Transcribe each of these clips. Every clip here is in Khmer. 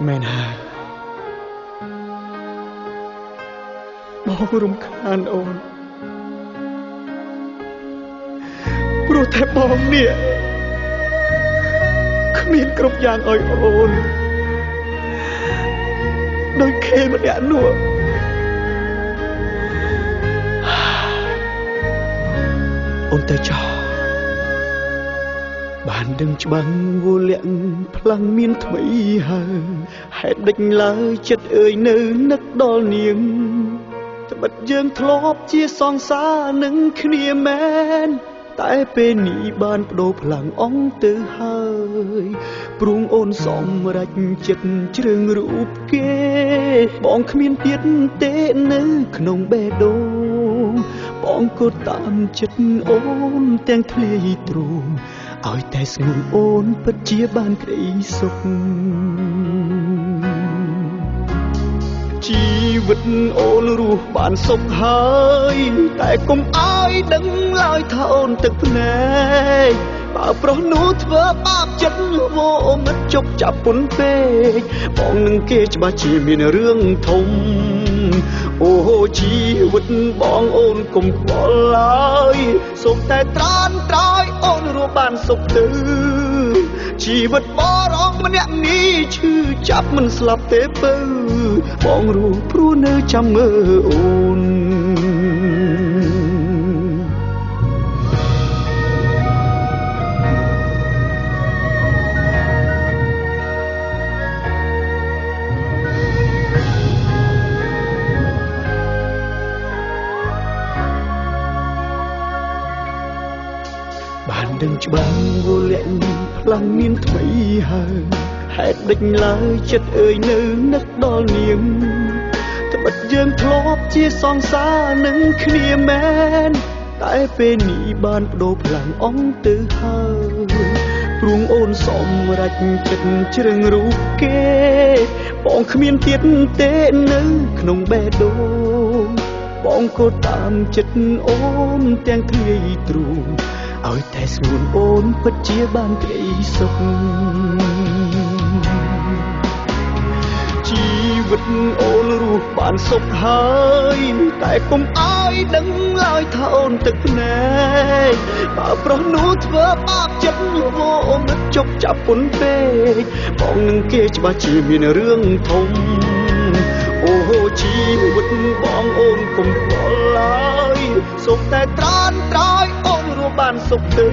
មែនហើយបងរំខានអូនព្រោះតែបងនេះគ្មានគ្រប់យ៉ាងឲ្យអូនដោយខេម្នាក់នោះអូនទៅចោលបានដឹងច្បាំងវលាក់ផ្លាំងមានថ្មីហើយហេតុដេចឡើយចិត្តអើយនៅនឹកដល់នាងត្បិតយើងធ្លាប់ជាសង្សារនឹងគ្នាមែនតែពេលនេះបានបដូរផ្លាំងអង្គទៅហើយព្រួងអូនសម្រេចចិត្តជ្រើងរូបគេបងគ្មានទៀតទេនៅក្នុងបេះដូងបងក៏តាមចិត្តអូនទាំងធ្លាយទ្រូងឲ្យតែស្ងួនអូនពិតជាបានក្តីសុខជីវិតអូនរស់បានសុខហើយតែកុំឲ្យដឹងឡើយថាអូនទឹកភ្នែកបើប្រុសនោះធ្វើបាបចិត្តវោមិត្តជប់ចាប់ពុនពេកបងនឹងគេច្បាស់ជាមានរឿងធំអូជីវិតបងអូនកុំខ្វល់ឡើយសូមតែត្រានត្រោយអូនរស់បានសុខទៅជីវិតបរងម្នាក់នេះឈឺចាប់មិនស្លាប់ទេពើបងរស់ព្រោះនៅចាំមើលអូនបានដឹងច្បាស់វលាក់ផ្លាំងមានថ្មីហើយហេតុដេចឡើយចិត្តអើយនៅនឹកដល់នាងត្បិតយើងធ្លាប់ជាសង្សារនឹងគ្នាមែនតែពេលនេះបានបដូរផ្លាំងអង្គទៅហើយព្រួងអូនសម្រេចចិត្តជ្រើងរូបគេបងគ្មានទៀតទេនៅក្នុងបេះដូងបងក៏តាមចិត្តអូនទាំងធ្លាយទ្រូងឲ្យតែស្ងួនអូនពិតជាបានក្តីសុខជីវិតអូនរស់បានសុខហើយតែកុំឲ្យដឹងឡើយថាអូនទឹកភ្នែកបើប្រុសនោះធ្វើបាបចិត្តវោមិត្តជប់ចាប់ពុនពេកបងនឹងគេច្បាស់ជាមានរឿងធំអូជីវិតបងអូនកុំខ្វល់ឡើយសូមតែត្រានត្រោយអូនរស់បានសុខទៅ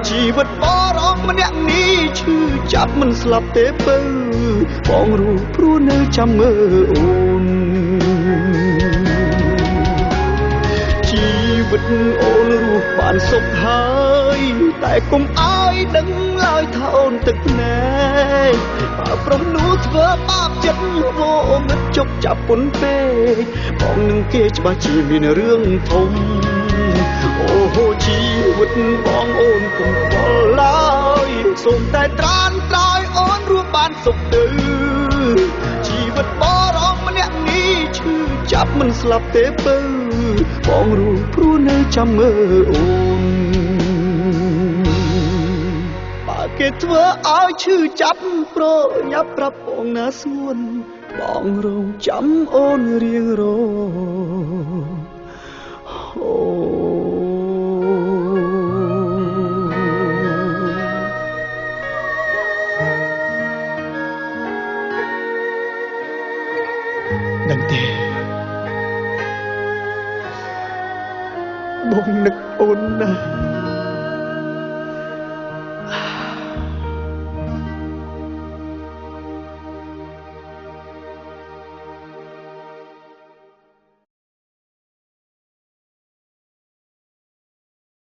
ជីវិតបរងម្នាក់នេះឈឺចាប់មិនស្លាប់ទេពើបងរស់ព្រោះនៅចាំមើលអូនជីវិតអូនរស់បានសុខហើយតែកុំឲ្យដឹងឡើយថាអូនទឹកភ្នែកបើប្រុសនោះធ្វើបាបចិត្តវោមិត្តជប់ចាប់ពុនពេកបងនឹងគេច្បាស់ជាមានរឿងធំអូជីវិតបងអូនកុំខ្វល់ឡើយសូមតែត្រានត្រោយអូនរស់បានសុខទៅជីវិតបរងម្នាក់នេះឈឺចាប់មិនស្លាប់ទេពើបងរស់ព្រោះនៅចាំមើលអូនបើគេធ្វើឲ្យឈឺចាប់ប្រញាប់ប្រាប់បងណាសួនបងរងចាំអូនរៀងរអូដឹងទេបងនឹកអូនណាស់